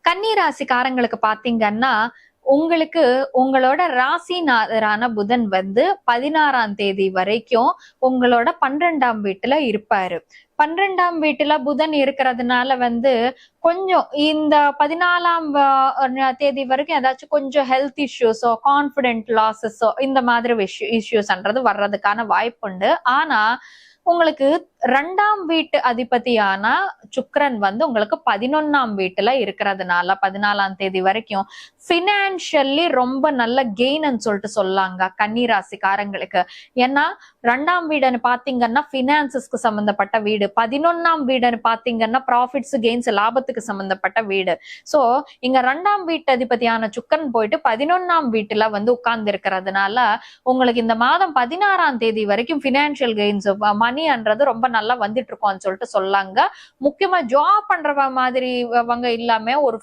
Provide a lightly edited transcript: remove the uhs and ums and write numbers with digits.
கன்னி ராசிக்காரங்களுக்கு பாத்தீங்கன்னா, உங்களுக்கு உங்களோட ராசிநாதரான புதன் வந்து 16ஆம் தேதி வரைக்கும் உங்களோட 12ஆம் வீட்டுல இருப்பாரு. 12ஆம் வீட்டுல புதன் இருக்கிறதுனால வந்து கொஞ்சம் இந்த 14ஆம் தேதி வரைக்கும் ஏதாச்சும் கொஞ்சம் ஹெல்த் இஷ்யூஸோ, கான்பிடென்ட் லாசஸோ இந்த மாதிரி இஷ்யூஸ்ன்றது வர்றதுக்கான வாய்ப்புண்டு. ஆனா உங்களுக்கு 2ஆம் வீட்டு அதிபதியான சுக்கிரன் வந்து உங்களுக்கு 11ஆம் வீட்டுல இருக்கிறதுனால 14ஆம் தேதி வரைக்கும் பினான்சியல்லி ரொம்ப நல்ல கெயின்னு சொல்லிட்டு சொல்லாங்க கன்னி ராசிக்காரங்களுக்கு. ஏன்னா 2ஆம் வீடுன்னு பாத்தீங்கன்னா பினான்சஸ்க்கு சம்பந்தப்பட்ட வீடு, 11ஆம் வீடுன்னு பாத்தீங்கன்னா ப்ராஃபிட்ஸ் கெயின்ஸ் லாபத்துக்கு சம்பந்தப்பட்ட வீடு. சோ இங்க 2ஆம் வீட்டு அதிபதியான சுக்கிரன் போயிட்டு 11ஆம் வீட்டுல வந்து உட்கார்ந்து இருக்கிறதுனால உங்களுக்கு இந்த மாதம் 16ஆம் தேதி வரைக்கும் பினான்சியல் கெயின்ஸ் மணின்றது ரொம்ப நல்லா வந்துட்டு இருக்கோம்னு சொல்லிட்டு சொல்லாங்க. முக்கியமா ஜாப் பண்றவ மாதிரி இல்லாம ஒரு